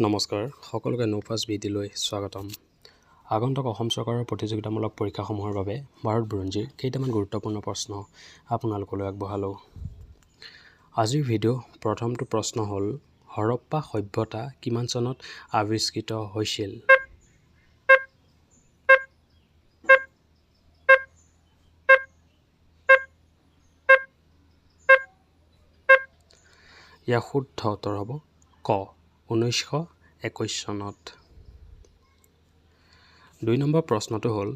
নমস্কাৰ সকলোকে নৌফাষ্ট ভিডিঅ'লৈ স্বাগতম। আগন্তুক অসম চৰকাৰৰ প্ৰতিযোগিতামূলক পৰীক্ষাসমূহৰ বাবে ভাৰত বুৰঞ্জীৰ কেইটামান গুৰুত্বপূৰ্ণ প্ৰশ্ন আপোনালোকলৈ আগবঢ়ালোঁ। আজিৰ ভিডিঅ' প্ৰথমটো প্ৰশ্ন হ'ল হৰপ্পা সভ্যতা কিমান চনত আৱিষ্কৃত হৈছিল? ইয়াৰ শুদ্ধ উত্তৰ হ'ব ক 1921 চনত। 2 নম্বৰ প্ৰশ্নটো হ'ল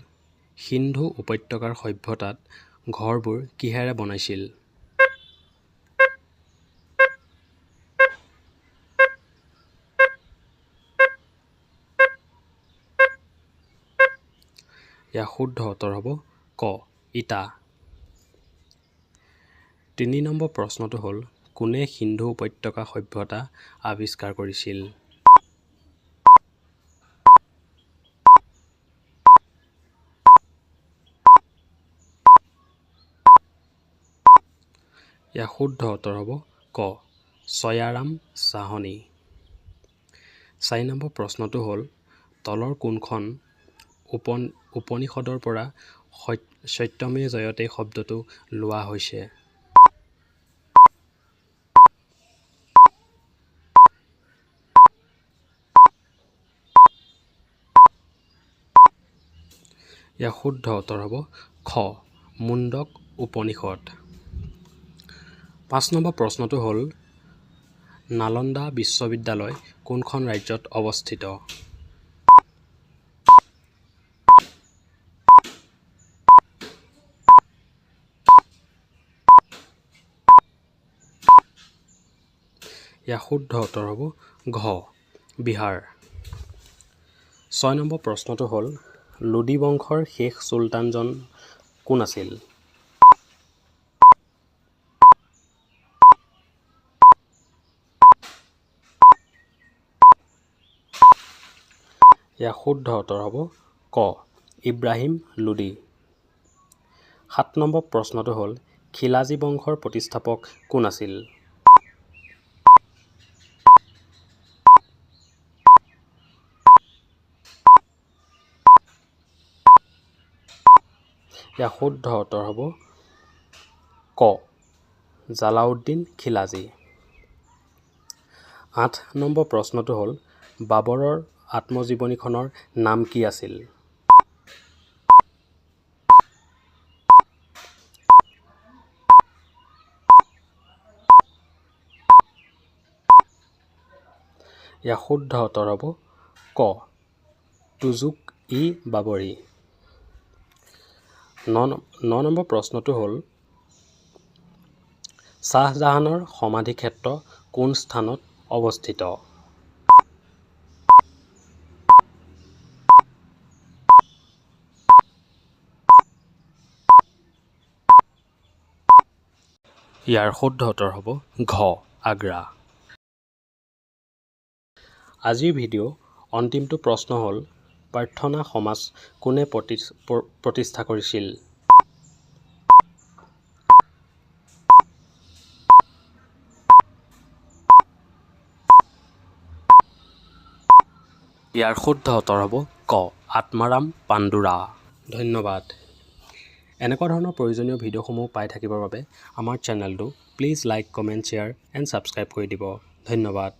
সিন্ধু উপত্যকাৰ সভ্যতাত ঘৰবোৰ কিহেৰে বনাইছিল? ইয়াৰ শুদ্ধ উত্তৰ হ'ব ক ইটা। 3 নম্বৰ প্ৰশ্নটো হ'ল কোনে সিন্ধু উপত্যকা সভ্যতা আৱিষ্কাৰ কৰিছিল? ইয়াৰ শুদ্ধ উত্তৰ হ'ব ক ছয়াৰাম চাহনী। 4 নম্বৰ প্ৰশ্নটো হ'ল তলৰ কোনখন উপনিষদৰ পৰা সত্যমে জয়তে শব্দটো লোৱা হৈছে? ইয়াৰ শুদ্ধ উত্তৰ হ'ব খ মুণ্ডক উপনিষদ। 5 নম্বৰ প্ৰশ্নটো হ'ল নালন্দা বিশ্ববিদ্যালয় কোনখন ৰাজ্যত অৱস্থিত? ইয়াৰ শুদ্ধ উত্তৰ হ'ব ঘ বিহাৰ। 6 নম্বৰ প্ৰশ্নটো হ'ল লোদী বংশৰ শেষ চুলতানজন কোন আছিল? ইয়াৰ শুদ্ধ উত্তৰ হ'ব ক ইব্ৰাহিম লোদী। 7 নম্বৰ প্ৰশ্নটো হ'ল খিলাজী বংশৰ প্ৰতিষ্ঠাপক কোন আছিল? ইয়াৰ শুদ্ধ উত্তৰ হ'ব ক জালাউদ্দিন খিলাজী। 8 নম্বৰ প্ৰশ্নটো হ'ল বাবৰৰ আত্মজীৱনীখনৰ নাম কি আছিল? ইয়াৰ শুদ্ধ উত্তৰ হ'ব ক তুজুক-ই-বাবৰী। 9 নম্বৰ প্ৰশ্নটো হ'ল শ্বাহজাহানৰ সমাধিক্ষেত্ৰ কোন স্থানত অৱস্থিত? ইয়াৰ শুদ্ধ উত্তৰ হ'ব ঘ আগ্ৰা। আজিৰ ভিডিঅ' অন্তিমটো প্ৰশ্ন হ'ল প্ৰাৰ্থনা সমাজ কোনে প্ৰতিষ্ঠা কৰিছিল? ইয়াৰ শুদ্ধ উত্তৰ হ'ব ক আত্মাৰাম পাণ্ডুৰা। ধন্যবাদ। এনেকুৱা ধৰণৰ প্ৰয়োজনীয় ভিডিঅ'সমূহ পাই থাকিবৰ বাবে আমাৰ চেনেলটো please like, comment, share and subscribe কৰি দিব। ধন্যবাদ।